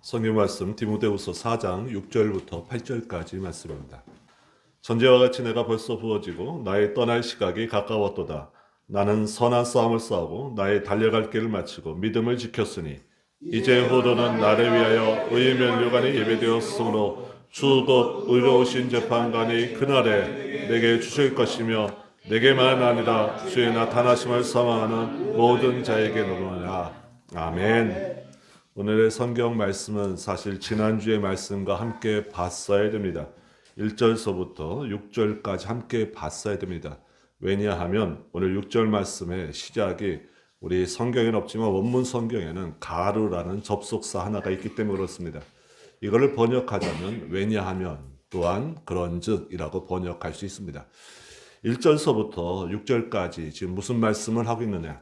성경 말씀 디모데후서 4장 6절부터 8절까지 말씀입니다. 전제와 같이 내가 벌써 부어지고 나의 떠날 시각이 가까웠도다. 나는 선한 싸움을 싸우고 나의 달려갈 길을 마치고 믿음을 지켰으니 이제 후로는 나를 위하여 의의 면류관이 예배되었으므로 주 곧 의로우신 재판관이 그날에 내게 주실 것이며 내게만 아니라 주의 나타나심을 사모하는 모든 자에게 노노라. 아멘. 오늘의 성경 말씀은 사실 지난주의 말씀과 함께 봤어야 됩니다. 1절서부터 6절까지 함께 봤어야 됩니다. 왜냐하면 오늘 6절 말씀의 시작이 우리 성경에는 없지만 원문 성경에는 가르라는 접속사 하나가 있기 때문에 그렇습니다. 이거를 번역하자면 왜냐하면 또한 그런즉이라고 번역할 수 있습니다. 1절서부터 6절까지 지금 무슨 말씀을 하고 있느냐?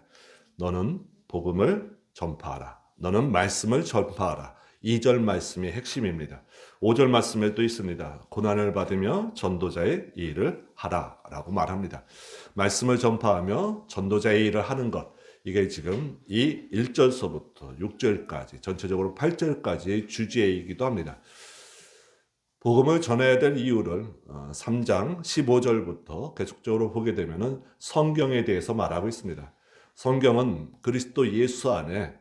너는 복음을 전파하라. 너는 말씀을 전파하라. 2절 말씀이 핵심입니다. 5절 말씀에 또 있습니다. 고난을 받으며 전도자의 일을 하라 라고 말합니다. 말씀을 전파하며 전도자의 일을 하는 것, 이게 지금 이 1절서부터 6절까지 전체적으로 8절까지의 주제이기도 합니다. 복음을 전해야 될 이유를 3장 15절부터 계속적으로 보게 되면 성경에 대해서 말하고 있습니다. 성경은 그리스도 예수 안에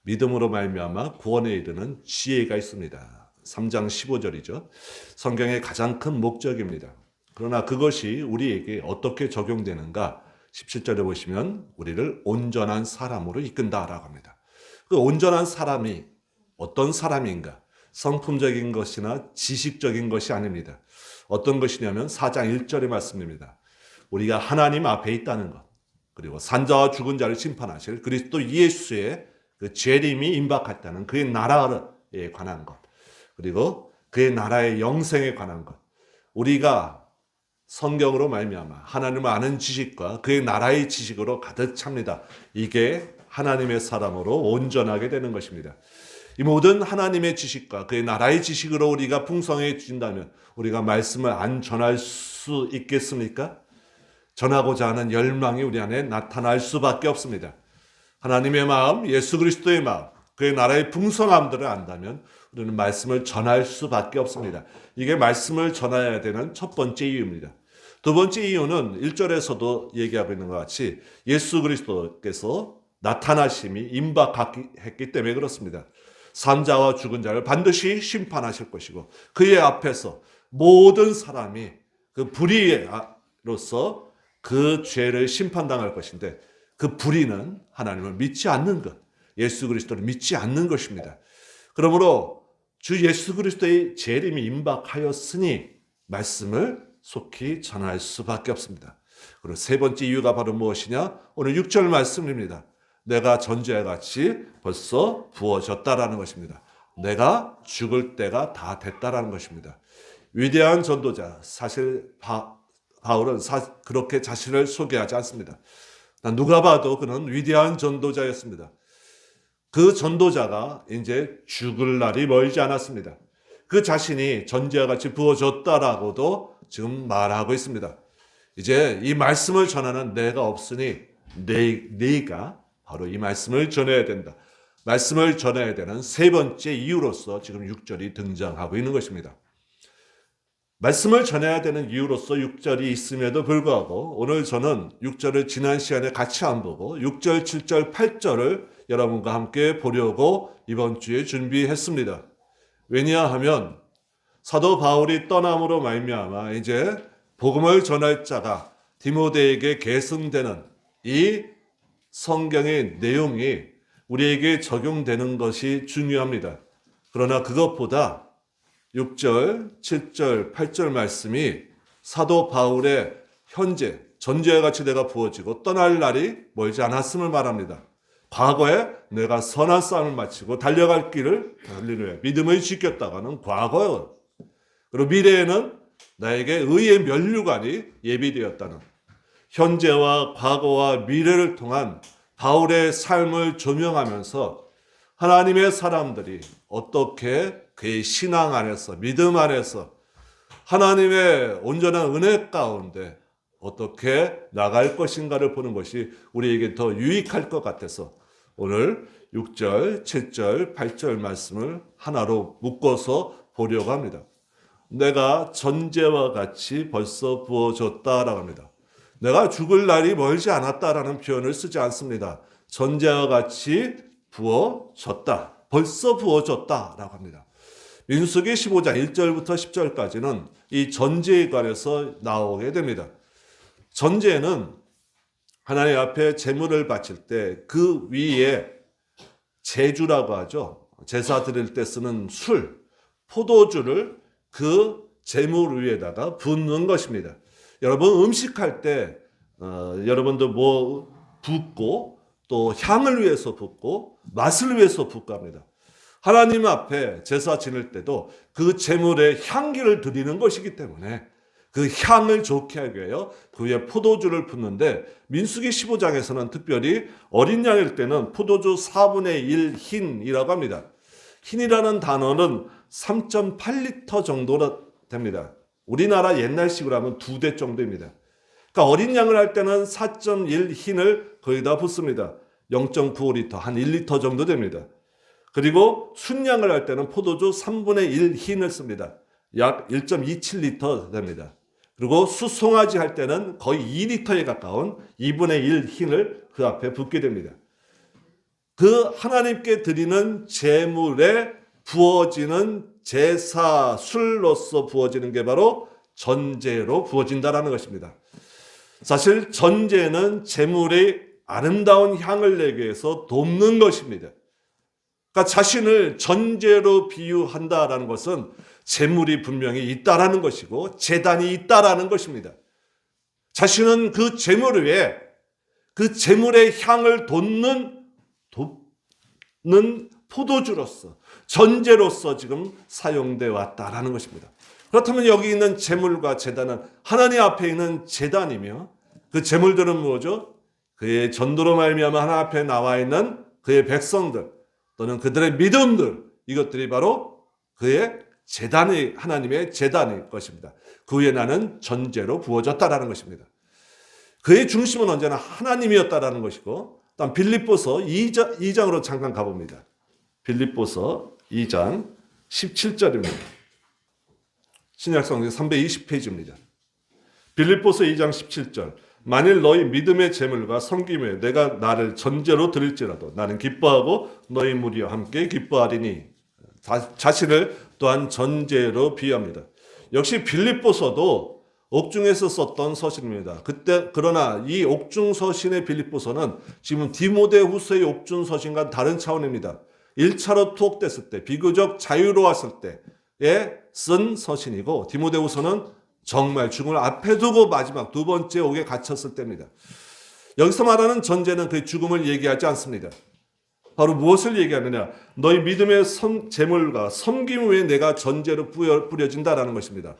믿음으로 말미암아 구원에 이르는 지혜가 있습니다. 3장 15절이죠. 성경의 가장 큰 목적입니다. 그러나 그것이 우리에게 어떻게 적용되는가? 17절에 보시면 우리를 온전한 사람으로 이끈다라고 합니다. 그 온전한 사람이 어떤 사람인가? 성품적인 것이나 지식적인 것이 아닙니다. 어떤 것이냐면 4장 1절의 말씀입니다. 우리가 하나님 앞에 있다는 것, 그리고 산자와 죽은 자를 심판하실 그리스도 예수의 그 재림이 임박했다는 그의 나라에 관한 것, 그리고 그의 나라의 영생에 관한 것, 우리가 성경으로 말미암아 하나님을 아는 지식과 그의 나라의 지식으로 가득 찹니다. 이게 하나님의 사람으로 온전하게 되는 것입니다. 이 모든 하나님의 지식과 그의 나라의 지식으로 우리가 풍성해진다면 우리가 말씀을 안 전할 수 있겠습니까? 전하고자 하는 열망이 우리 안에 나타날 수밖에 없습니다. 하나님의 마음, 예수 그리스도의 마음, 그의 나라의 풍성함들을 안다면 우리는 말씀을 전할 수밖에 없습니다. 이게 말씀을 전해야 되는 첫 번째 이유입니다. 두 번째 이유는 1절에서도 얘기하고 있는 것 같이 예수 그리스도께서 나타나심이 임박했기 때문에 그렇습니다. 산자와 죽은 자를 반드시 심판하실 것이고 그의 앞에서 모든 사람이 그 불의로서 그 죄를 심판당할 것인데 그 불의는 하나님을 믿지 않는 것, 예수 그리스도를 믿지 않는 것입니다. 그러므로 주 예수 그리스도의 재림이 임박하였으니 말씀을 속히 전할 수밖에 없습니다. 그리고 세 번째 이유가 바로 무엇이냐? 오늘 6절 말씀입니다. 내가 전제와 같이 벌써 부어졌다라는 것입니다. 내가 죽을 때가 다 됐다라는 것입니다. 위대한 전도자, 사실 바울은 그렇게 자신을 소개하지 않습니다. 누가 봐도 그는 위대한 전도자였습니다. 그 전도자가 이제 죽을 날이 멀지 않았습니다. 그 자신이 전제와 같이 부어졌다라고도 지금 말하고 있습니다. 이제 이 말씀을 전하는 내가 없으니 네가 바로 이 말씀을 전해야 된다. 말씀을 전해야 되는 세 번째 이유로서 지금 6절이 등장하고 있는 것입니다. 말씀을 전해야 되는 이유로서 6절이 있음에도 불구하고 오늘 저는 6절을 지난 시간에 같이 안 보고 6절, 7절, 8절을 여러분과 함께 보려고 이번 주에 준비했습니다. 왜냐하면 사도 바울이 떠남으로 말미암아 이제 복음을 전할 자가 디모데에게 계승되는 이 성경의 내용이 우리에게 적용되는 것이 중요합니다. 그러나 그것보다 6절, 7절, 8절 말씀이 사도 바울의 현재, 전제와 같이 내가 부어지고 떠날 날이 멀지 않았음을 말합니다. 과거에 내가 선한 싸움을 마치고 달려갈 길을 달리려 믿음을 지켰다가는 과거요. 그리고 미래에는 나에게 의의 면류관이 예비되었다는 현재와 과거와 미래를 통한 바울의 삶을 조명하면서 하나님의 사람들이 어떻게 그의 신앙 안에서 믿음 안에서 하나님의 온전한 은혜 가운데 어떻게 나갈 것인가를 보는 것이 우리에게 더 유익할 것 같아서 오늘 6절, 7절, 8절 말씀을 하나로 묶어서 보려고 합니다. 내가 전제와 같이 벌써 부어줬다라고 합니다. 내가 죽을 날이 멀지 않았다라는 표현을 쓰지 않습니다. 전제와 같이 부어졌다. 벌써 부어졌다라고 합니다. 민수기 15장 1절부터 10절까지는 이 전제에 관해서 나오게 됩니다. 전제는 하나님 앞에 제물을 바칠 때 그 위에 제주라고 하죠. 제사 드릴 때 쓰는 술, 포도주를 그 제물 위에다가 붓는 것입니다. 여러분 음식할 때 여러분도 뭐 붓고 또 향을 위해서 붓고 맛을 위해서 붓고 합니다. 하나님 앞에 제사 지낼 때도 그 제물에 향기를 드리는 것이기 때문에 그 향을 좋게 하기 위하여 그 위에 포도주를 붓는데 민수기 15장에서는 특별히 어린 양일 때는 포도주 4분의 1 흰이라고 합니다. 흰이라는 단어는 3.8리터 정도 됩니다. 우리나라 옛날식으로 하면 2대 정도입니다. 그러니까 어린 양을 할 때는 4.1 흰을 거기다 붓습니다. 0.95리터, 한 1리터 정도 됩니다. 그리고 순양을 할 때는 포도주 3분의 1 흰을 씁니다. 약 1.27리터 됩니다. 그리고 수송아지 할 때는 거의 2리터에 가까운 2분의 1 흰을 그 앞에 붓게 됩니다. 그 하나님께 드리는 제물에 부어지는 제사 술로서 부어지는 게 바로 전제로 부어진다라는 것입니다. 사실 전제는 제물의 아름다운 향을 내기 위해서 돕는 것입니다. 그러니까 자신을 전제로 비유한다라는 것은 제물이 분명히 있다라는 것이고 제단이 있다라는 것입니다. 자신은 그 제물 위에 그 제물의 향을 돕는 포도주로서 전제로서 지금 사용되어 왔다라는 것입니다. 그렇다면 여기 있는 제물과 제단은 하나님 앞에 있는 제단이며 그 제물들은 뭐죠? 그의 전도로 말미암아 하나님 앞에 나와 있는 그의 백성들 또는 그들의 믿음들, 이것들이 바로 그의 제단이 하나님의 제단일 것입니다. 그 위에 나는 전제로 부어졌다라는 것입니다. 그의 중심은 언제나 하나님이었다라는 것이고, 다음 빌립보서 2장으로 잠깐 가봅니다. 빌립보서 2장 17절입니다. 신약성경 320페이지입니다. 빌립보서 2장 17절. 만일 너희 믿음의 제물과 섬김에 내가 나를 전제로 드릴지라도 나는 기뻐하고 너희 무리와 함께 기뻐하리니. 자신을 또한 전제로 비유합니다. 역시 빌립보서도 옥중에서 썼던 서신입니다. 그러나 이 옥중 서신의 빌립보서는 지금 디모데후서의 옥중 서신과 다른 차원입니다. 1차로 투옥됐을 때 비교적 자유로웠을 때에 쓴 서신이고, 디모데후서는 정말 죽음을 앞에 두고 마지막 두 번째 옥에 갇혔을 때입니다. 여기서 말하는 전제는 그 죽음을 얘기하지 않습니다. 바로 무엇을 얘기하느냐? 너희 믿음의 제물과 섬김 외에 내가 전제로 뿌려진다라는 것입니다.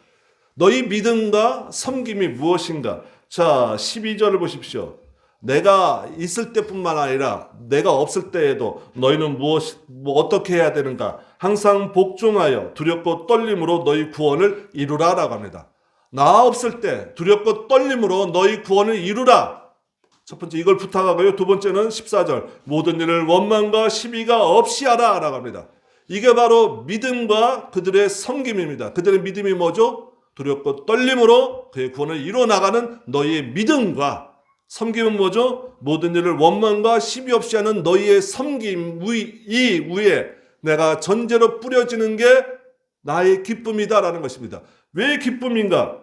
너희 믿음과 섬김이 무엇인가? 자, 12절을 보십시오. 내가 있을 때뿐만 아니라 내가 없을 때에도 너희는 어떻게 해야 되는가? 항상 복종하여 두렵고 떨림으로 너희 구원을 이루라라고 합니다. 나 없을 때 두렵고 떨림으로 너희 구원을 이루라. 첫 번째 이걸 부탁하고요. 두 번째는 14절. 모든 일을 원망과 시비가 없이 하라 라고 합니다. 이게 바로 믿음과 그들의 섬김입니다. 그들의 믿음이 뭐죠? 두렵고 떨림으로 그의 구원을 이루어나가는 너희의 믿음과 섬김은 뭐죠? 모든 일을 원망과 시비 없이 하는 너희의 섬김 이 위에 내가 전제로 뿌려지는 게 나의 기쁨이다라는 것입니다. 왜 기쁨인가?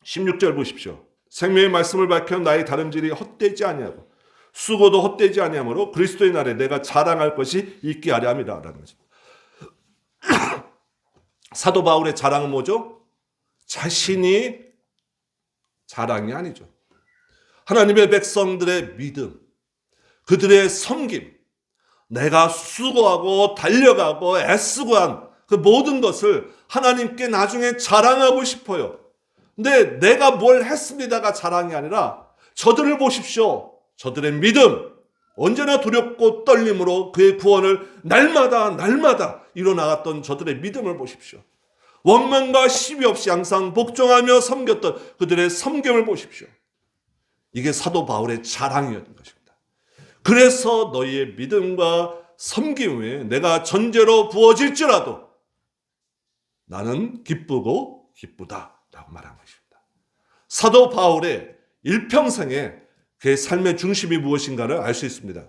16절 보십시오. 생명의 말씀을 밝혀 나의 다름질이 헛되지 아니하고 수고도 헛되지 아니하므로 그리스도의 날에 내가 자랑할 것이 있게 하려 함이라라는 것입니다. 사도 바울의 자랑은 뭐죠? 자신이 자랑이 아니죠. 하나님의 백성들의 믿음, 그들의 섬김, 내가 수고하고 달려가고 애쓰고 한 그 모든 것을 하나님께 나중에 자랑하고 싶어요. 근데 내가 뭘 했습니다가 자랑이 아니라 저들을 보십시오. 저들의 믿음, 언제나 두렵고 떨림으로 그의 구원을 날마다 이뤄나갔던 저들의 믿음을 보십시오. 원망과 시비 없이 항상 복종하며 섬겼던 그들의 섬김을 보십시오. 이게 사도 바울의 자랑이었던 것입니다. 그래서 너희의 믿음과 섬김 후에 내가 전제로 부어질지라도 나는 기쁘고 기쁘다라고 말한 것입니다. 사도 바울의 일평생에 그의 삶의 중심이 무엇인가를 알 수 있습니다.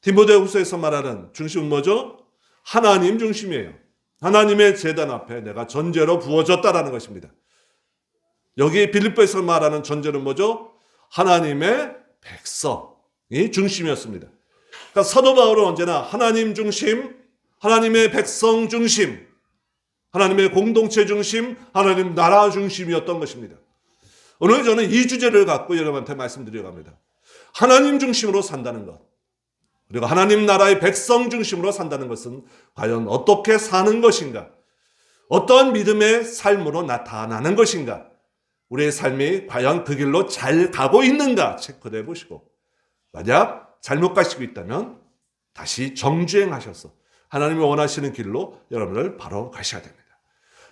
디모데후서에서 말하는 중심은 뭐죠? 하나님 중심이에요. 하나님의 제단 앞에 내가 전제로 부어졌다라는 것입니다. 여기 빌립보에서 말하는 전제는 뭐죠? 하나님의 백성이 중심이었습니다. 그러니까 사도 바울은 언제나 하나님 중심, 하나님의 백성 중심, 하나님의 공동체 중심, 하나님 나라 중심이었던 것입니다. 오늘 저는 이 주제를 갖고 여러분한테 말씀드리려고 합니다. 하나님 중심으로 산다는 것, 그리고 하나님 나라의 백성 중심으로 산다는 것은 과연 어떻게 사는 것인가? 어떤 믿음의 삶으로 나타나는 것인가? 우리의 삶이 과연 그 길로 잘 가고 있는가 체크해 보시고, 만약 잘못 가시고 있다면 다시 정주행하셔서 하나님이 원하시는 길로 여러분들 바로 가셔야 됩니다.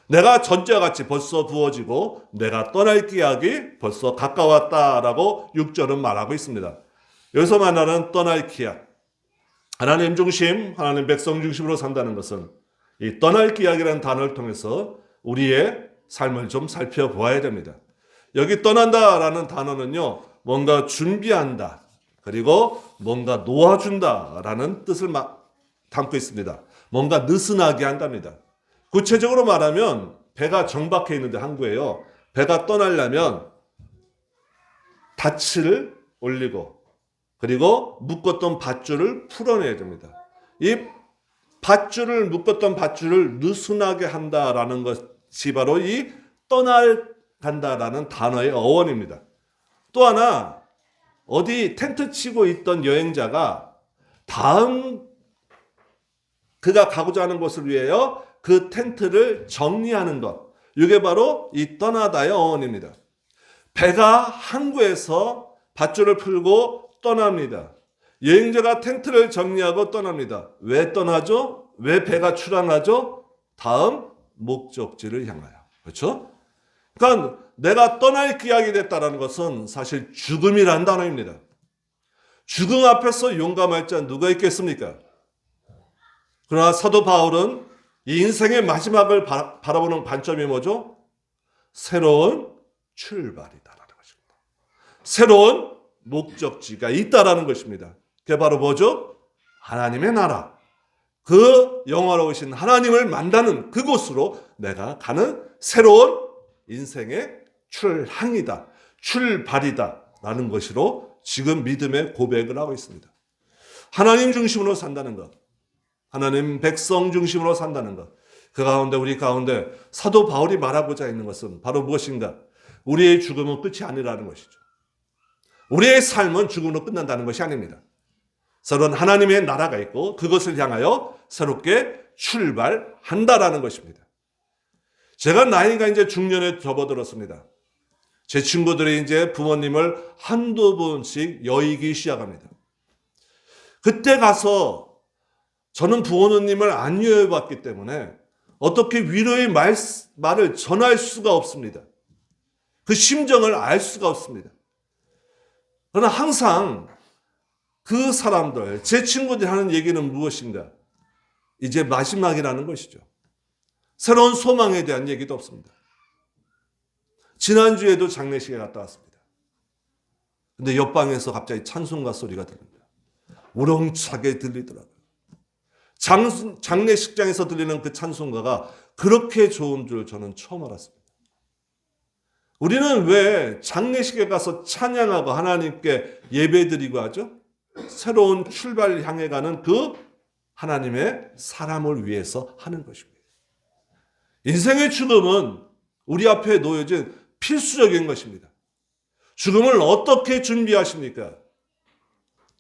내가 전제와 같이 벌써 부어지고 내가 떠날 기약이 벌써 가까웠다라고 6절은 말하고 있습니다. 여기서 말하는 떠날 기약, 하나님 중심, 하나님 백성 중심으로 산다는 것은 이 떠날 기약이라는 단어를 통해서 우리의 삶을 좀 살펴보아야 됩니다. 여기 떠난다라는 단어는요, 뭔가 준비한다, 그리고 뭔가 놓아준다라는 뜻을 담고 있습니다. 뭔가 느슨하게 한답니다. 구체적으로 말하면 배가 정박해 있는데 항구에요. 배가 떠나려면 닻을 올리고 그리고 묶었던 밧줄을 풀어내야 됩니다. 이 밧줄을 묶었던 밧줄을 느슨하게 한다라는 것이 바로 이 떠나간다라는 단어의 어원입니다. 또 하나, 어디 텐트 치고 있던 여행자가 다음 그가 가고자 하는 곳을 위하여 그 텐트를 정리하는 것, 이게 바로 이 떠나다의 어원입니다. 배가 항구에서 밧줄을 풀고 떠납니다. 여행자가 텐트를 정리하고 떠납니다. 왜 떠나죠? 왜 배가 출항하죠? 다음 목적지를 향하여. 그렇죠? 그러니까 내가 떠날 기약이 됐다는 것은 사실 죽음이라는 단어입니다. 죽음 앞에서 용감할 자 누가 있겠습니까? 그러나 사도 바울은 이 인생의 마지막을 바라보는 관점이 뭐죠? 새로운 출발이다라는 것입니다. 새로운 목적지가 있다라는 것입니다. 그게 바로 뭐죠? 하나님의 나라. 그 영화로우신 하나님을 만나는 그곳으로 내가 가는 새로운 인생의 출항이다, 출발이다 라는 것으로 지금 믿음의 고백을 하고 있습니다. 하나님 중심으로 산다는 것, 하나님 백성 중심으로 산다는 것, 그 가운데 우리 가운데 사도 바울이 말하고자 있는 것은 바로 무엇인가? 우리의 죽음은 끝이 아니라는 것이죠. 우리의 삶은 죽음으로 끝난다는 것이 아닙니다. 새로운 하나님의 나라가 있고 그것을 향하여 새롭게 출발한다라는 것입니다. 제가 나이가 이제 중년에 접어들었습니다. 제 친구들이 이제 부모님을 한두 번씩 여의기 시작합니다. 그때 가서 저는 부모님을 안 여의봤기 때문에 어떻게 위로의 말을 전할 수가 없습니다. 그 심정을 알 수가 없습니다. 그러나 항상 그 사람들, 제 친구들이 하는 얘기는 무엇인가? 이제 마지막이라는 것이죠. 새로운 소망에 대한 얘기도 없습니다. 지난주에도 장례식에 갔다 왔습니다. 근데 옆방에서 갑자기 찬송가 소리가 들립니다. 우렁차게 들리더라고요. 장례식장에서 들리는 그 찬송가가 그렇게 좋은 줄 저는 처음 알았습니다. 우리는 왜 장례식에 가서 찬양하고 하나님께 예배드리고 하죠? 새로운 출발을 향해 가는 그 하나님의 사람을 위해서 하는 것입니다. 인생의 죽음은 우리 앞에 놓여진 필수적인 것입니다. 죽음을 어떻게 준비하십니까?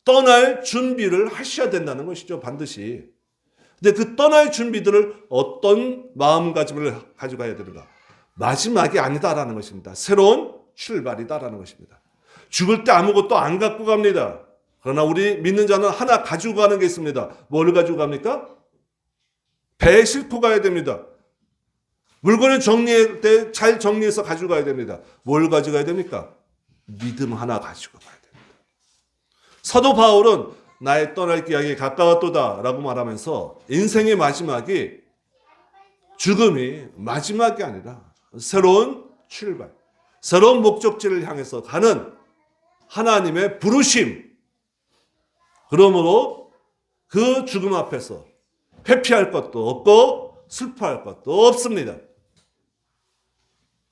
떠날 준비를 하셔야 된다는 것이죠, 반드시. 근데 그 떠날 준비들을 어떤 마음가짐을 가지고 가야 되는가? 마지막이 아니다라는 것입니다. 새로운 출발이다라는 것입니다. 죽을 때 아무것도 안 갖고 갑니다. 그러나 우리 믿는 자는 하나 가지고 가는 게 있습니다. 뭘 가지고 갑니까? 배에 싣고 가야 됩니다. 물건을 정리할 때 잘 정리해서 가지고 가야 됩니다. 뭘 가지고 가야 됩니까? 믿음 하나 가지고 가야 됩니다. 사도 바울은 나의 떠날 기약이 가까웠도다 라고 말하면서 인생의 마지막이 죽음이 마지막이 아니라 새로운 출발, 새로운 목적지를 향해서 가는 하나님의 부르심. 그러므로 그 죽음 앞에서 회피할 것도 없고 슬퍼할 것도 없습니다.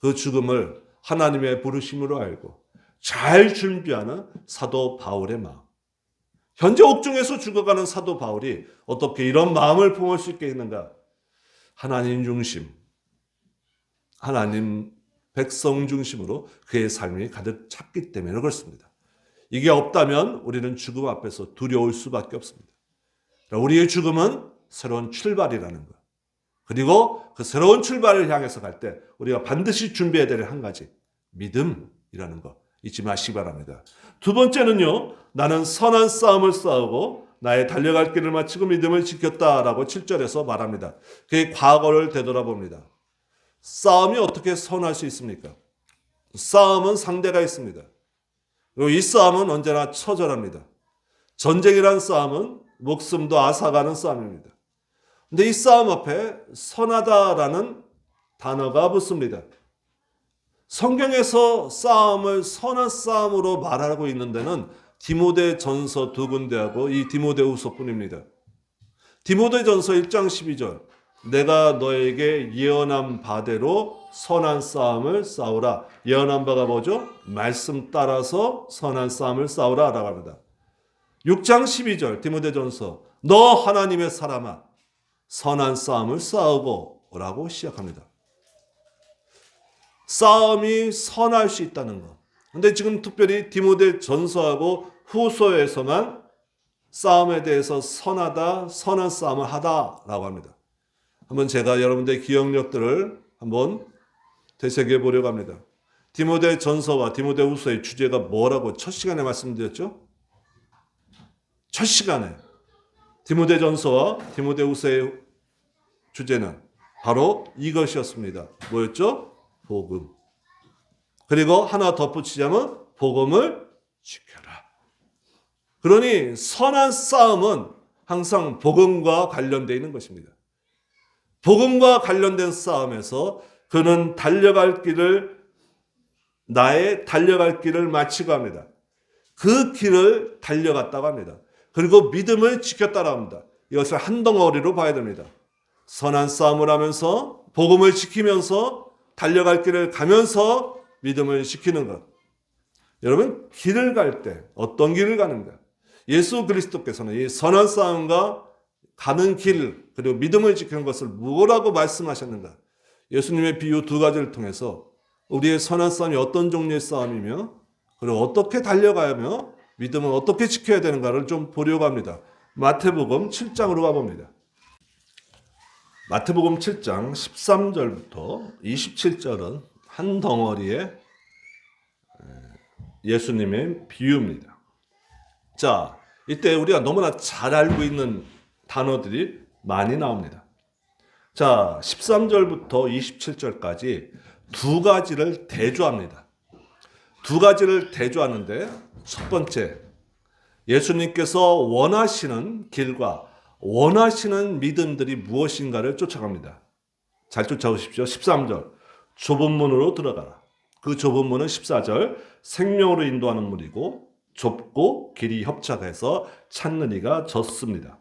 그 죽음을 하나님의 부르심으로 알고 잘 준비하는 사도 바울의 마음. 현재 옥중에서 죽어가는 사도 바울이 어떻게 이런 마음을 품을 수 있겠는가? 하나님 중심, 하나님 백성 중심으로 그의 삶이 가득 찼기 때문에 그렇습니다. 이게 없다면 우리는 죽음 앞에서 두려울 수밖에 없습니다. 우리의 죽음은 새로운 출발이라는 것. 그리고 그 새로운 출발을 향해서 갈 때 우리가 반드시 준비해야 될 한 가지, 믿음이라는 거 잊지 마시기 바랍니다. 두 번째는요, 나는 선한 싸움을 싸우고 나의 달려갈 길을 마치고 믿음을 지켰다라고 7절에서 말합니다. 그의 과거를 되돌아봅니다. 싸움이 어떻게 선할 수 있습니까? 싸움은 상대가 있습니다. 그리고 이 싸움은 언제나 처절합니다. 전쟁이란 싸움은 목숨도 앗아가는 싸움입니다. 근데 이 싸움 앞에 선하다라는 단어가 붙습니다. 성경에서 싸움을 선한 싸움으로 말하고 있는 데는 디모데전서 2군데하고 이 디모데후서뿐입니다. 디모데전서 1장 12절 내가 너에게 예언한 바대로 선한 싸움을 싸우라. 예언한 바가 뭐죠? 말씀 따라서 선한 싸움을 싸우라 라고 합니다. 6장 12절 디모데전서 너 하나님의 사람아 선한 싸움을 싸우고 라고 시작합니다. 싸움이 선할 수 있다는 것. 근데 지금 특별히 디모데전서하고 후서에서만 싸움에 대해서 선하다, 선한 싸움을 하다라고 합니다. 한번 제가 여러분들의 기억력들을 한번 되새겨 보려고 합니다. 디모데전서와 디모데후서의 주제가 뭐라고 첫 시간에 말씀드렸죠? 첫 시간에 디모데전서와 디모데후서의 주제는 바로 이것이었습니다. 뭐였죠? 복음. 그리고 하나 덧붙이자면 복음을 지켜라. 그러니 선한 싸움은 항상 복음과 관련되어 있는 것입니다. 복음과 관련된 싸움에서 그는 나의 달려갈 길을 마치고 합니다. 그 길을 달려갔다고 합니다. 그리고 믿음을 지켰다고 합니다. 이것을 한 덩어리로 봐야 됩니다. 선한 싸움을 하면서 복음을 지키면서 달려갈 길을 가면서 믿음을 지키는 것. 여러분 길을 갈 때 어떤 길을 가는가? 예수 그리스도께서는 이 선한 싸움과 가는 길 그리고 믿음을 지키는 것을 뭐라고 말씀하셨는가? 예수님의 비유 두 가지를 통해서 우리의 선한 싸움이 어떤 종류의 싸움이며 그리고 어떻게 달려가며 믿음을 어떻게 지켜야 되는가를 좀 보려고 합니다. 마태복음 7장으로 가봅니다. 마태복음 7장 13절부터 27절은 한 덩어리의 예수님의 비유입니다. 자, 이때 우리가 너무나 잘 알고 있는 단어들이 많이 나옵니다. 자, 13절부터 27절까지 두 가지를 대조합니다. 두 가지를 대조하는데 첫 번째, 예수님께서 원하시는 길과 원하시는 믿음들이 무엇인가를 쫓아갑니다. 잘 쫓아오십시오. 13절, 좁은 문으로 들어가라. 그 좁은 문은 14절, 생명으로 인도하는 문이고 좁고 길이 협착해서 찾는 이가 적습니다.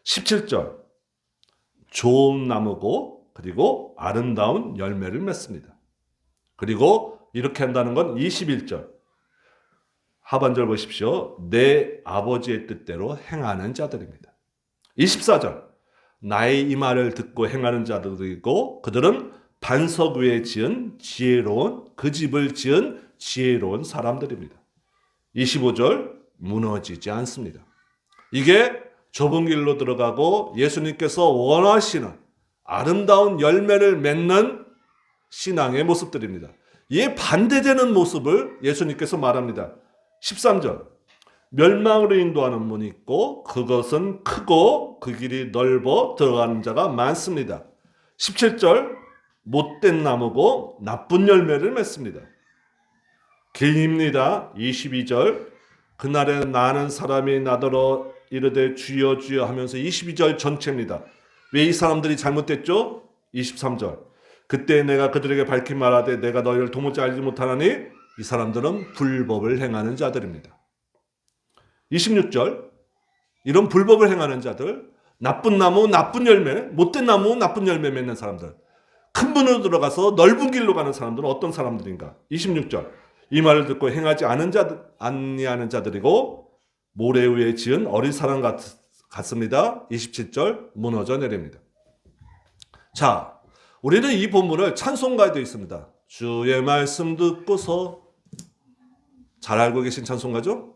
17절, 좋은 나무고 그리고 아름다운 열매를 맺습니다. 그리고 이렇게 한다는 건 21절, 하반절 보십시오. 내 아버지의 뜻대로 행하는 자들입니다. 24절, 나의 이 말을 듣고 행하는 자들이고 그들은 반석 위에 지은 지혜로운 그 집을 지은 지혜로운 사람들입니다. 25절, 무너지지 않습니다. 이게 좁은 길로 들어가고 예수님께서 원하시는 아름다운 열매를 맺는 신앙의 모습들입니다. 이에 반대되는 모습을 예수님께서 말합니다. 13절, 멸망으로 인도하는 문이 있고 그것은 크고 그 길이 넓어 들어가는 자가 많습니다. 17절, 못된 나무고 나쁜 열매를 맺습니다. 길입니다. 22절, 그날에 나는 사람이 나더러 이르되 주여 주여 하면서 22절 전체입니다. 왜 이 사람들이 잘못됐죠? 23절. 그때 내가 그들에게 밝히 말하되 내가 너희를 도무지 알지 못하나니 이 사람들은 불법을 행하는 자들입니다. 26절. 이런 불법을 행하는 자들, 나쁜 나무 나쁜 열매, 못된 나무 나쁜 열매 맺는 사람들, 큰 문으로 들어가서 넓은 길로 가는 사람들은 어떤 사람들인가? 26절. 이 말을 듣고 행하지 아니하는 자들이고 모래 위에 지은 어린 사람 같습니다. 27절. 무너져 내립니다. 자, 우리는 이 본문을 찬송가에 되어 있습니다. 주의 말씀 듣고서, 잘 알고 계신 찬송가죠?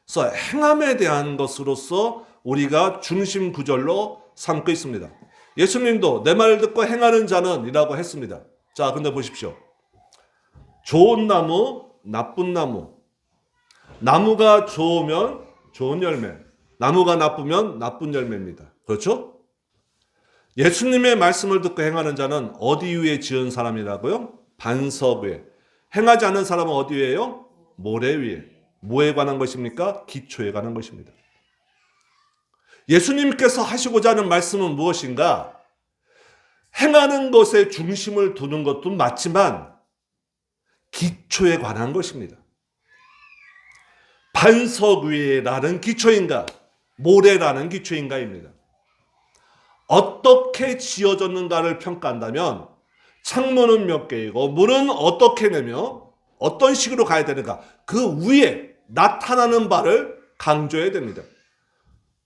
그래서 행함에 대한 것으로서 우리가 중심 구절로 삼고 있습니다. 예수님도 내 말을 듣고 행하는 자는 이라고 했습니다. 자, 근데 보십시오. 좋은 나무, 나쁜 나무. 나무가 좋으면 좋은 열매, 나무가 나쁘면 나쁜 열매입니다. 그렇죠? 예수님의 말씀을 듣고 행하는 자는 어디 위에 지은 사람이라고요? 반석 위에. 행하지 않는 사람은 어디 위에요? 모래 위에. 뭐에 관한 것입니까? 기초에 관한 것입니다. 예수님께서 하시고자 하는 말씀은 무엇인가? 행하는 것에 중심을 두는 것도 맞지만 기초에 관한 것입니다. 반석 위에라는 기초인가? 모래라는 기초인가입니다. 어떻게 지어졌는가를 평가한다면 창문은 몇 개이고 문은 어떻게 내며 어떤 식으로 가야 되는가, 그 위에 나타나는 바를 강조해야 됩니다.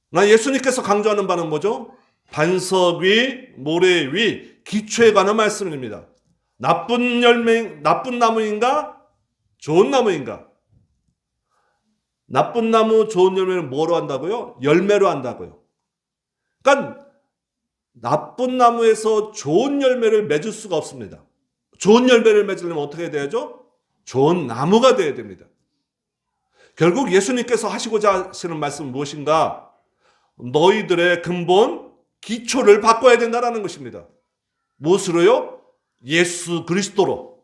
나 예수님께서 강조하는 바는 뭐죠? 반석 위, 모래 위, 기초에 관한 말씀입니다. 나쁜 나무인가? 좋은 나무인가? 나쁜 나무, 좋은 열매는 뭐로 한다고요? 열매로 한다고요. 그러니까 나쁜 나무에서 좋은 열매를 맺을 수가 없습니다. 좋은 열매를 맺으려면 어떻게 돼야죠? 좋은 나무가 되어야 됩니다. 결국 예수님께서 하시고자 하시는 말씀은 무엇인가? 너희들의 근본, 기초를 바꿔야 된다는 것입니다. 무엇으로요? 예수 그리스도로.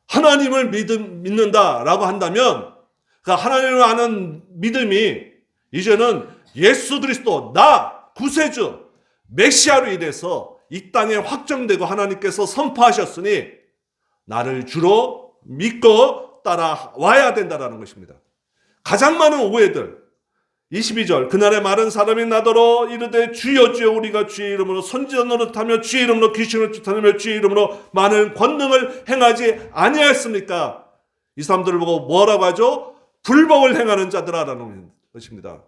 하나님을 믿는다라고 한다면 그 하나님을 아는 믿음이 이제는 예수 그리스도, 나 구세주 메시아로 인해서 이 땅에 확정되고 하나님께서 선포하셨으니 나를 주로 믿고 따라와야 된다는 것입니다. 가장 많은 오해들, 22절. 그날에 마른 사람이 나더러 이르되 주여 주여 우리가 주의 이름으로 선지자 노릇하며 주의 이름으로 귀신을 쫓아내며 주의 이름으로 많은 권능을 행하지 아니하였습니까? 이 사람들을 보고 뭐라고 하죠? 불법을 행하는 자들아라는 것입니다.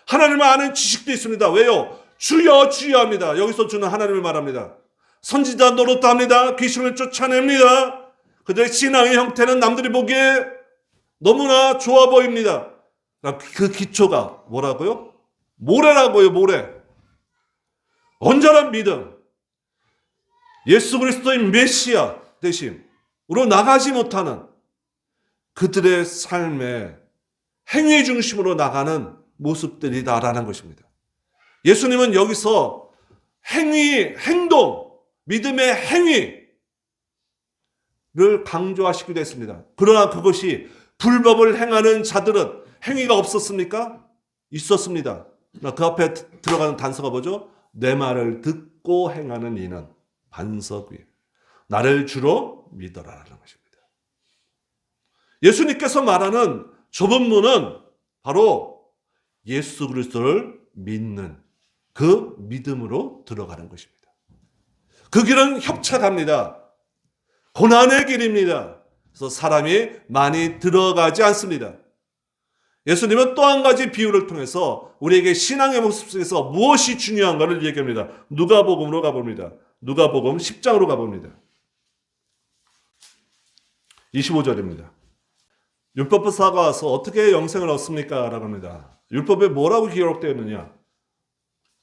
하나님을 아는 지식도 있습니다. 왜요? 주여 주여 합니다. 여기서 주는 하나님을 말합니다. 선지자 노릇도 합니다. 귀신을 쫓아냅니다. 그들의 신앙의 형태는 남들이 보기에 너무나 좋아 보입니다. 그 기초가 뭐라고요? 모래라고요. 모래. 온전한 믿음, 예수 그리스도의 메시아 대신으로 나가지 못하는 그들의 삶의 행위 중심으로 나가는 모습들이다라는 것입니다. 예수님은 여기서 행동, 믿음의 행위를 강조하시기도 했습니다. 그러나 그것이 불법을 행하는 자들은 행위가 없었습니까? 있었습니다. 그 앞에 들어가는 단서가 뭐죠? 내 말을 듣고 행하는 이는 반석 위에. 나를 주로 믿어라라는 것입니다. 예수님께서 말하는 좁은 문은 바로 예수 그리스도를 믿는 그 믿음으로 들어가는 것입니다. 그 길은 협착합니다. 고난의 길입니다. 그래서 사람이 많이 들어가지 않습니다. 예수님은 또 한 가지 비유를 통해서 우리에게 신앙의 모습 속에서 무엇이 중요한가를 얘기합니다. 누가복음으로 가봅니다. 누가복음 10장으로 가봅니다. 25절입니다. 율법사가 와서 어떻게 영생을 얻습니까? 라고 합니다. 율법에 뭐라고 기록되어 있느냐?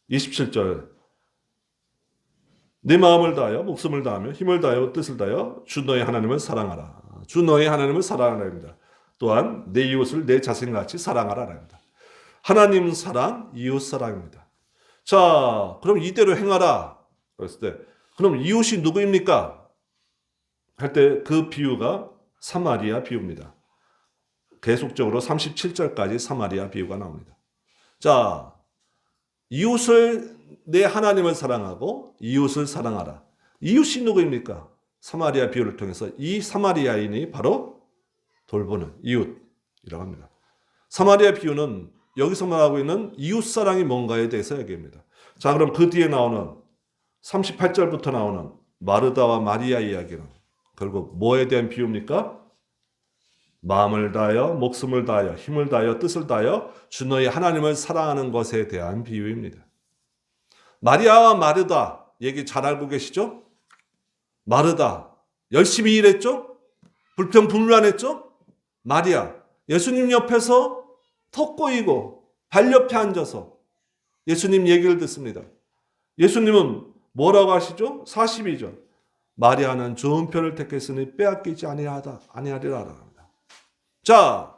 27절. 네 마음을 다하여 목숨을 다하며 힘을 다하여 뜻을 다하여 주 너의 하나님을 사랑하라. 주 너의 하나님을 사랑하라입니다. 또한 내 이웃을 내 자신같이 사랑하라랍니다. 하나님 사랑, 이웃 사랑입니다. 자, 그럼 이대로 행하라. 그랬을 때 그럼 이웃이 누구입니까? 할 때 그 비유가 사마리아 비유입니다. 계속적으로 37절까지 사마리아 비유가 나옵니다. 자, 이웃을 내 하나님을 사랑하고 이웃을 사랑하라. 이웃이 누구입니까? 사마리아 비유를 통해서 이 사마리아인이 바로 돌보는 이웃이라고 합니다. 사마리아 비유는 여기서 말하고 있는 이웃사랑이 뭔가에 대해서 얘기합니다. 자, 그럼 그 뒤에 나오는 38절부터 나오는 마르다와 마리아 이야기는 결국 뭐에 대한 비유입니까? 마음을 다하여 목숨을 다하여 힘을 다하여 뜻을 다하여 주 너희 하나님을 사랑하는 것에 대한 비유입니다. 마리아와 마르다 얘기 잘 알고 계시죠? 마르다 열심히 일했죠? 불평불만했죠? 마리아 예수님 옆에서 턱 꼬이고 발 옆에 앉아서 예수님 얘기를 듣습니다. 예수님은 뭐라고 하시죠? 42절 마리아는 좋은 편을 택했으니 빼앗기지 아니하리라 합니다. 자,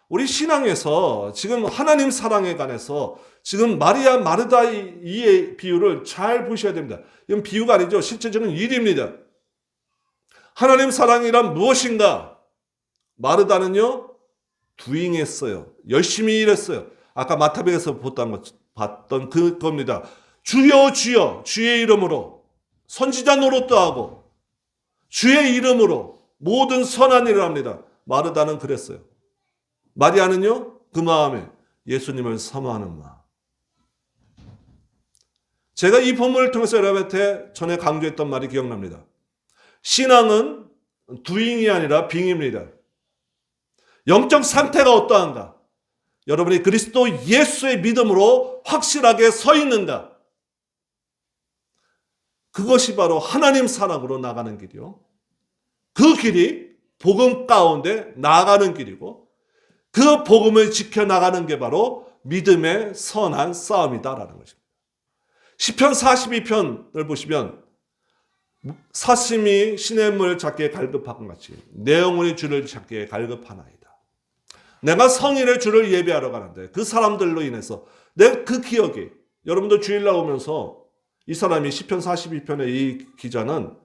우리 신앙에서 지금 하나님 사랑에 관해서 지금 마리아 마르다 이 비유를 잘 보셔야 됩니다. 이건 비유가 아니죠. 실제적인 일입니다. 하나님 사랑이란 무엇인가? 마르다는요, 두잉했어요. 열심히 일했어요. 아까 마타복에서 봤던 그겁니다. 주여 주여 주의 이름으로 선지자 노릇도 하고 주의 이름으로 모든 선한 일을 합니다. 마르다는 그랬어요. 마리아는요, 그 마음에 예수님을 사모하는 마음. 제가 이 본문을 통해서 여러분한테 전에 강조했던 말이 기억납니다. 신앙은 두잉이 아니라 빙입니다. 영적 상태가 어떠한가? 여러분이 그리스도 예수의 믿음으로 확실하게 서 있는가? 그것이 바로 하나님 사랑으로 나가는 길이요. 그 길이 복음 가운데 나아가는 길이고 그 복음을 지켜나가는 게 바로 믿음의 선한 싸움이다라는 것입니다. 시편 42편을 보시면 사심이 시냇물 찾기에 갈급한 같이 내 영혼이 주를 찾기에 갈급하나이다. 내가 성인의 주를 예배하러 가는데 그 사람들로 인해서 내 그 기억이 여러분도 주일날 오면서 이 사람이 시편 42편의 이 기자는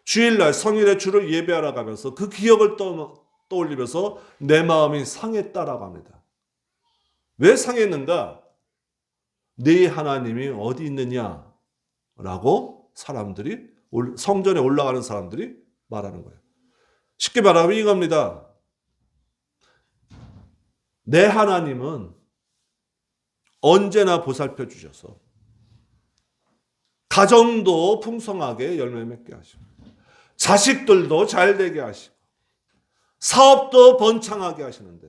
주일날 성인의 주를 예배하러 가면서 그 기억을 떠올리면서 내 마음이 상했다라고 합니다. 왜 상했는가? 네 하나님이 어디 있느냐라고 사람들이 성전에 올라가는 사람들이 말하는 거예요. 쉽게 말하면 이겁니다. 내 하나님은 언제나 보살펴 주셔서 가정도 풍성하게 열매 맺게 하시고 자식들도 잘 되게 하시고 사업도 번창하게 하시는데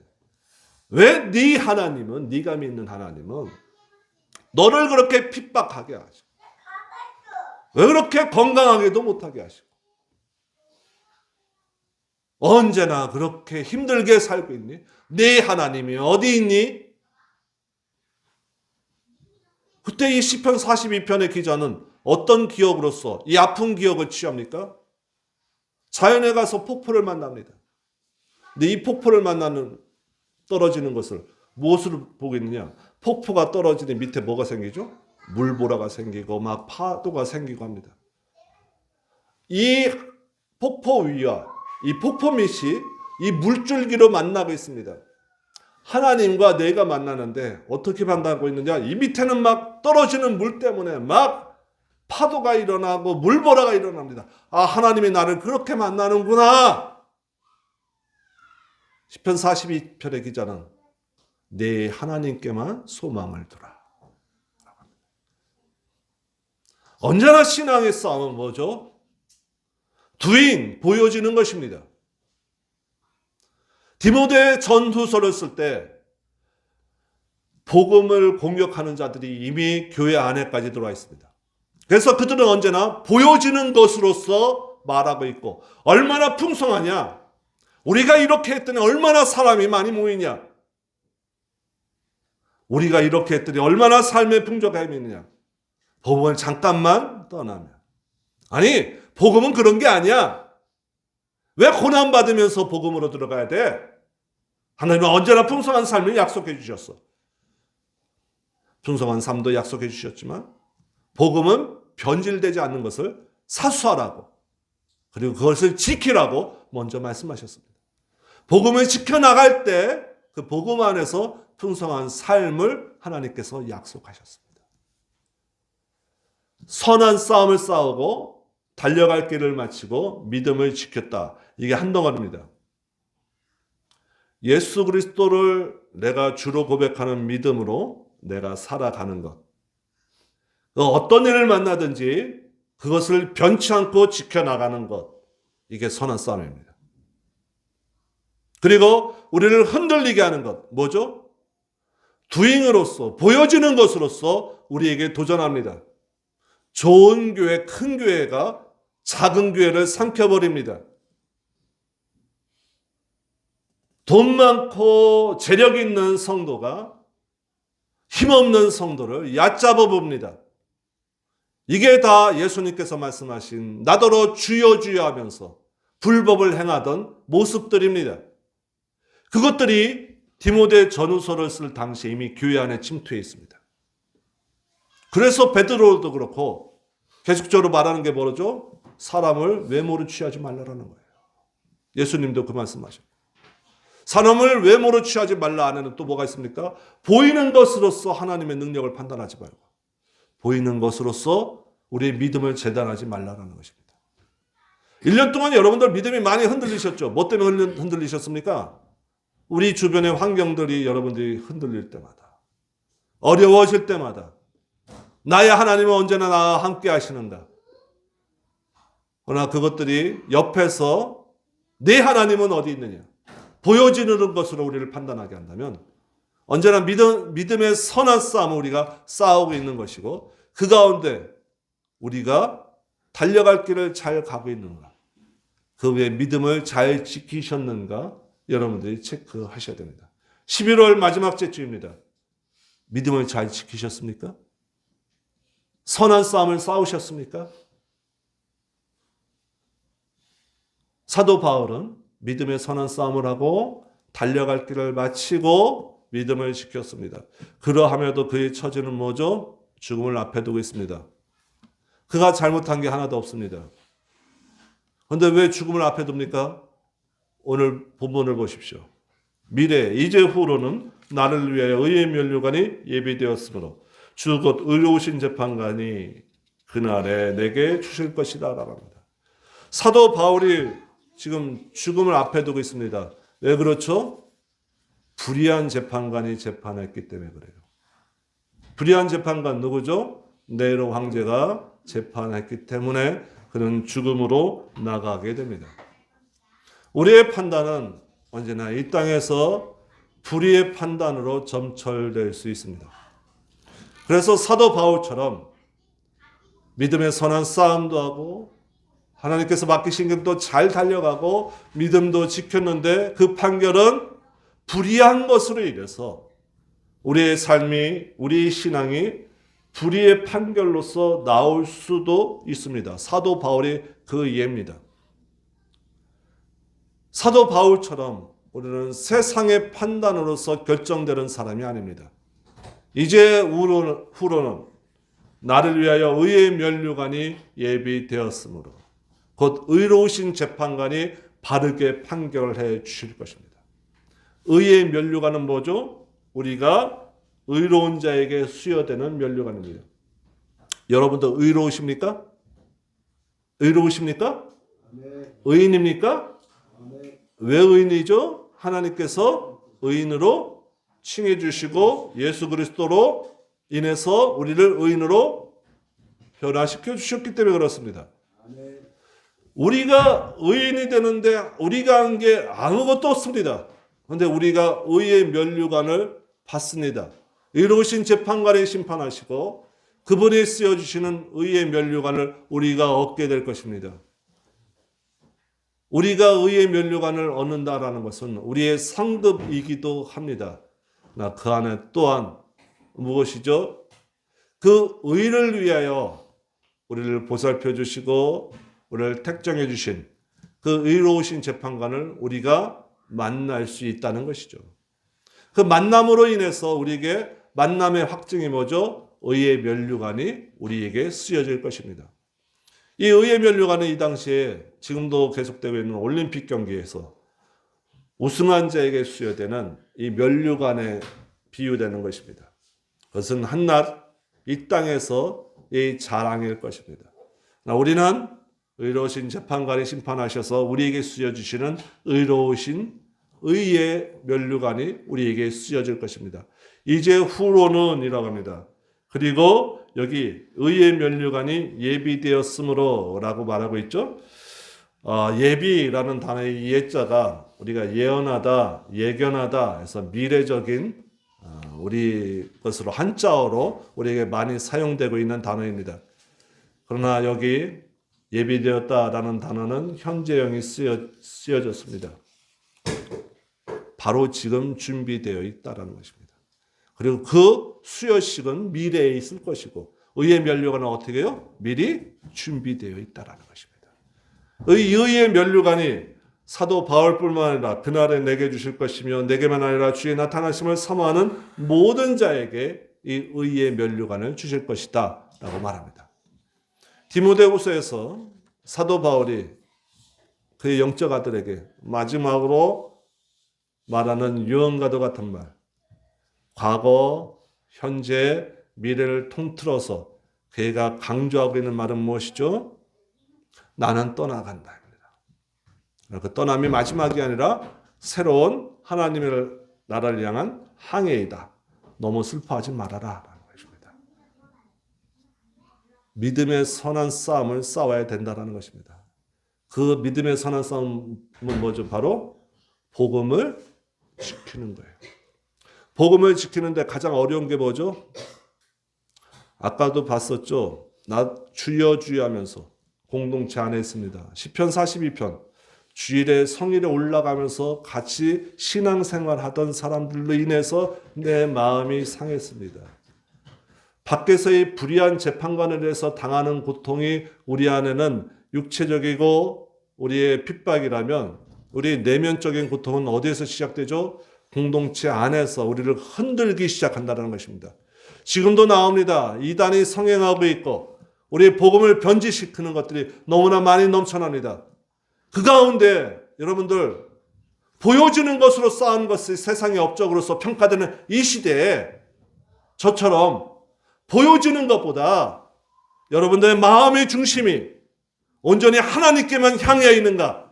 왜 네 하나님은 네가 믿는 하나님은 너를 그렇게 핍박하게 하시고 왜 그렇게 건강하게도 못하게 하시고 언제나 그렇게 힘들게 살고 있니? 네 하나님이 어디 있니? 그때 이 시편 42편의 기자는 어떤 기억으로서 이 아픈 기억을 취합니까? 자연에 가서 폭포를 만납니다. 근데 이 폭포를 만나는 떨어지는 것을 무엇으로 보겠느냐? 폭포가 떨어지니 밑에 뭐가 생기죠? 물보라가 생기고 막 파도가 생기고 합니다. 이 폭포 위와 이 폭포 밑이 이 물줄기로 만나고 있습니다. 하나님과 내가 만나는데 어떻게 만나고 있느냐? 이 밑에는 막 떨어지는 물 때문에 막 파도가 일어나고 물보라가 일어납니다. 아, 하나님이 나를 그렇게 만나는구나. 시편 42편의 기자는 내 하나님께만 소망을 두라. 언제나 신앙의 싸움은 뭐죠? 두잉, 보여지는 것입니다. 디모데 전후서를 쓸 때 복음을 공격하는 자들이 이미 교회 안에까지 들어와 있습니다. 그래서 그들은 언제나 보여지는 것으로서 말하고 있고 얼마나 풍성하냐? 우리가 이렇게 했더니 얼마나 사람이 많이 모이냐? 우리가 이렇게 했더니 얼마나 삶의 풍족함이 있느냐? 복음을 잠깐만 떠나면 아니, 복음은 그런 게 아니야. 왜 고난받으면서 복음으로 들어가야 돼? 하나님은 언제나 풍성한 삶을 약속해 주셨어. 풍성한 삶도 약속해 주셨지만 복음은 변질되지 않는 것을 사수하라고 그리고 그것을 지키라고 먼저 말씀하셨습니다. 복음을 지켜나갈 때 그 복음 안에서 풍성한 삶을 하나님께서 약속하셨습니다. 선한 싸움을 싸우고 달려갈 길을 마치고 믿음을 지켰다. 이게 한덩어리입니다. 예수 그리스도를 내가 주로 고백하는 믿음으로 내가 살아가는 것. 어떤 일을 만나든지 그것을 변치 않고 지켜나가는 것. 이게 선한 싸움입니다. 그리고 우리를 흔들리게 하는 것. 뭐죠? 두잉으로서 보여지는 것으로서 우리에게 도전합니다. 좋은 교회, 큰 교회가 작은 교회를 삼켜버립니다. 돈 많고 재력 있는 성도가 힘없는 성도를 얕잡아 봅니다. 이게 다 예수님께서 말씀하신 나더러 주여 주여 하면서 불법을 행하던 모습들입니다. 그것들이 디모데 전후서를 쓸 당시에 이미 교회 안에 침투해 있습니다. 그래서 베드로도 그렇고 계속적으로 말하는 게 뭐죠? 사람을 외모로 취하지 말라라는 거예요. 예수님도 그 말씀하셨고. 사람을 외모로 취하지 말라 안에는 또 뭐가 있습니까? 보이는 것으로서 하나님의 능력을 판단하지 말고 보이는 것으로서 우리의 믿음을 재단하지 말라라는 것입니다. 1년 동안 여러분들 믿음이 많이 흔들리셨죠? 뭐 때문에 흔들리셨습니까? 우리 주변의 환경들이 여러분들이 흔들릴 때마다 어려워질 때마다 나의 하나님은 언제나 나와 함께 하시는다. 그러나 그것들이 옆에서 내 하나님은 어디 있느냐? 보여지는 것으로 우리를 판단하게 한다면 언제나 믿음의 선한 싸움을 우리가 싸우고 있는 것이고 그 가운데 우리가 달려갈 길을 잘 가고 있는가? 그 외에 믿음을 잘 지키셨는가? 여러분들이 체크하셔야 됩니다. 11월 마지막 주입니다. 믿음을 잘 지키셨습니까? 선한 싸움을 싸우셨습니까? 사도 바울은 믿음의 선한 싸움을 하고 달려갈 길을 마치고 믿음을 지켰습니다. 그러함에도 그의 처지는 뭐죠? 죽음을 앞에 두고 있습니다. 그가 잘못한 게 하나도 없습니다. 그런데 왜 죽음을 앞에 둡니까? 오늘 본문을 보십시오. 미래 이제 후로는 나를 위하여 의의 면류관이 예비되었으므로 주 곧 의로우신 재판관이 그날에 내게 주실 것이다 라고 합니다. 사도 바울이 지금 죽음을 앞에 두고 있습니다. 왜 그렇죠? 불의한 재판관이 재판했기 때문에 그래요. 불의한 재판관 누구죠? 네로 황제가 재판했기 때문에 그는 죽음으로 나가게 됩니다. 우리의 판단은 언제나 이 땅에서 불의의 판단으로 점철될 수 있습니다. 그래서 사도 바울처럼 믿음의 선한 싸움도 하고 하나님께서 맡기신 길도 잘 달려가고 믿음도 지켰는데 그 판결은 불의한 것으로 인해서 우리의 삶이, 우리의 신앙이 불의의 판결로서 나올 수도 있습니다. 사도 바울이 그 예입니다. 사도 바울처럼 우리는 세상의 판단으로서 결정되는 사람이 아닙니다. 이제 후로는 나를 위하여 의의 면류관이 예비되었으므로 곧 의로우신 재판관이 바르게 판결해 주실 것입니다. 의의 면류관은 뭐죠? 우리가 의로운 자에게 수여되는 면류관입니다. 여러분도 의로우십니까? 의로우십니까? 네. 의인입니까? 네. 왜 의인이죠? 하나님께서 의인으로 칭해 주시고 예수 그리스도로 인해서 우리를 의인으로 변화시켜 주셨기 때문에 그렇습니다. 네. 우리가 의인이 되는데 우리가 한 게 아무것도 없습니다. 그런데 우리가 의의 면류관을 받습니다. 의로우신 재판관이 심판하시고 그분이 쓰여주시는 의의 면류관을 우리가 얻게 될 것입니다. 우리가 의의 면류관을 얻는다라는 것은 우리의 상급이기도 합니다. 그 안에 또한 무엇이죠? 그 의를 위하여 우리를 보살펴 주시고 우리를 택정해 주신 그 의로우신 재판관을 우리가 만날 수 있다는 것이죠. 그 만남으로 인해서 우리에게 만남의 확증이 뭐죠? 의의 면류관이 우리에게 쓰여질 것입니다. 이 의의 면류관은 이 당시에 지금도 계속되고 있는 올림픽 경기에서 우승한 자에게 수여되는 이 면류관에 비유되는 것입니다. 그것은 한낱 이 땅에서 이 자랑일 것입니다. 우리는 의로우신 재판관이 심판하셔서 우리에게 수여주시는 의로우신 의의 면류관이 우리에게 수여질 것입니다. 이제 후로는 이라고 합니다. 그리고 여기 의의 면류관이 예비되었으므로 라고 말하고 있죠. 예비라는 단어의 예자가 우리가 예언하다, 예견하다 해서 미래적인 우리 것으로 한자어로 우리에게 많이 사용되고 있는 단어입니다. 그러나 여기 예비되었다라는 단어는 현재형이 쓰여졌습니다. 바로 지금 준비되어 있다라는 것입니다. 그리고 그 수여식은 미래에 있을 것이고 의의 면류관은 어떻게 해요? 미리 준비되어 있다라는 것입니다. 의의 면류관이 사도 바울뿐만 아니라 그날에 내게 주실 것이며 내게만 아니라 주의 나타나심을 사모하는 모든 자에게 이 의의 면류관을 주실 것이다 라고 말합니다. 디모데후서에서 사도 바울이 그의 영적 아들에게 마지막으로 말하는 유언과도 같은 말, 과거, 현재, 미래를 통틀어서 그가 강조하고 있는 말은 무엇이죠? 나는 떠나간다. 그 떠남이 마지막이 아니라 새로운 하나님의 나라를 향한 항해이다. 너무 슬퍼하지 말아라 라는 것입니다. 믿음의 선한 싸움을 싸워야 된다는 것입니다. 그 믿음의 선한 싸움은 뭐죠? 바로 복음을 지키는 거예요. 복음을 지키는데 가장 어려운 게 뭐죠? 아까도 봤었죠. 나 주여 주여 하면서 공동체 안에 있습니다. 시편 42편 주일에 성일에 올라가면서 같이 신앙생활 하던 사람들로 인해서 내 마음이 상했습니다. 밖에서의 불의한 재판관을 해서 당하는 고통이 우리 안에는 육체적이고 우리의 핍박이라면 우리 내면적인 고통은 어디에서 시작되죠? 공동체 안에서 우리를 흔들기 시작한다는 것입니다. 지금도 나옵니다. 이단이 성행하고 있고 우리의 복음을 변질시키는 것들이 너무나 많이 넘쳐납니다. 그 가운데 여러분들 보여지는 것으로 쌓은 것이 세상의 업적으로서 평가되는 이 시대에 저처럼 보여지는 것보다 여러분들의 마음의 중심이 온전히 하나님께만 향해 있는가?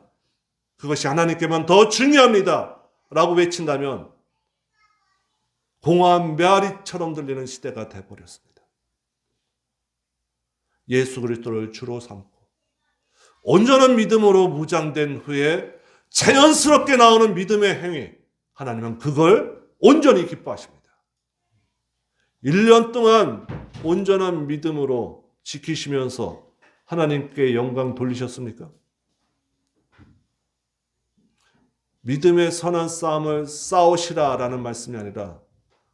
그것이 하나님께만 더 중요합니다. 라고 외친다면 공허한 메아리처럼 들리는 시대가 되어버렸습니다. 예수 그리스도를 주로 삼고 온전한 믿음으로 무장된 후에 자연스럽게 나오는 믿음의 행위, 하나님은 그걸 온전히 기뻐하십니다. 1년 동안 온전한 믿음으로 지키시면서 하나님께 영광 돌리셨습니까? 믿음의 선한 싸움을 싸우시라라는 말씀이 아니라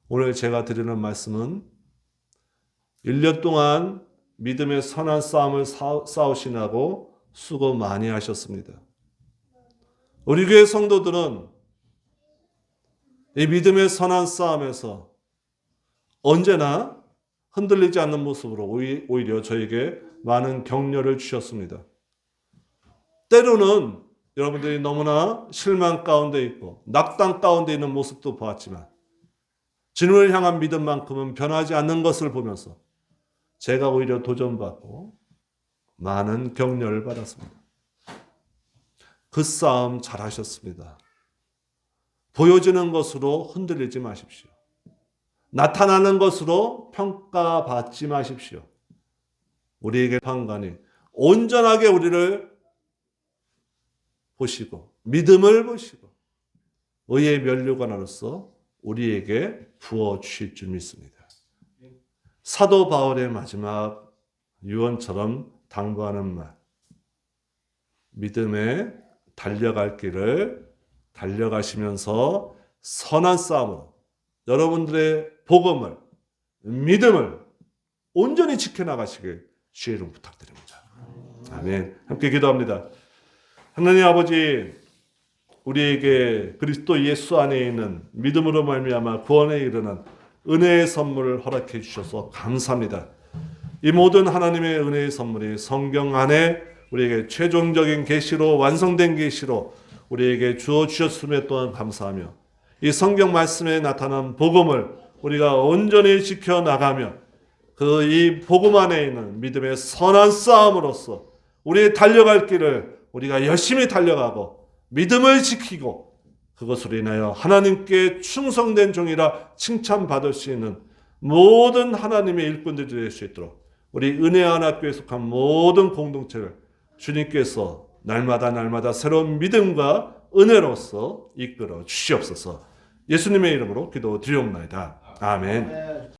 오늘 제가 드리는 말씀은 1년 동안 믿음의 선한 싸움을 싸우시라고 수고 많이 하셨습니다. 우리 교회 성도들은 이 믿음의 선한 싸움에서 언제나 흔들리지 않는 모습으로 오히려 저에게 많은 격려를 주셨습니다. 때로는 여러분들이 너무나 실망 가운데 있고 낙담 가운데 있는 모습도 보았지만 주님을 향한 믿음만큼은 변하지 않는 것을 보면서 제가 오히려 도전받고 많은 격려를 받았습니다. 그 싸움 잘하셨습니다. 보여지는 것으로 흔들리지 마십시오. 나타나는 것으로 평가받지 마십시오. 우리에게 판관이 온전하게 우리를 보시고 믿음을 보시고 의의 면류관으로서 우리에게 부어주실 줄 믿습니다. 사도 바울의 마지막 유언처럼 당부하는 말, 믿음에 달려갈 길을 달려가시면서 선한 싸움으로 여러분들의 복음을, 믿음을 온전히 지켜나가시길 주의 이름 부탁드립니다. 아멘. 함께 기도합니다. 하나님 아버지, 우리에게 그리스도 예수 안에 있는 믿음으로 말미암아 구원에 이르는 은혜의 선물을 허락해 주셔서 감사합니다. 이 모든 하나님의 은혜의 선물이 성경 안에 우리에게 최종적인 계시로 완성된 계시로 우리에게 주어 주셨음에 또한 감사하며 이 성경 말씀에 나타난 복음을 우리가 온전히 지켜나가며 그 이 복음 안에 있는 믿음의 선한 싸움으로서 우리의 달려갈 길을 우리가 열심히 달려가고 믿음을 지키고 그것으로 인하여 하나님께 충성된 종이라 칭찬받을 수 있는 모든 하나님의 일꾼들이 될 수 있도록 우리 은혜한 학교에 속한 모든 공동체를 주님께서 날마다 새로운 믿음과 은혜로서 이끌어 주시옵소서. 예수님의 이름으로 기도드리옵나이다. 아멘.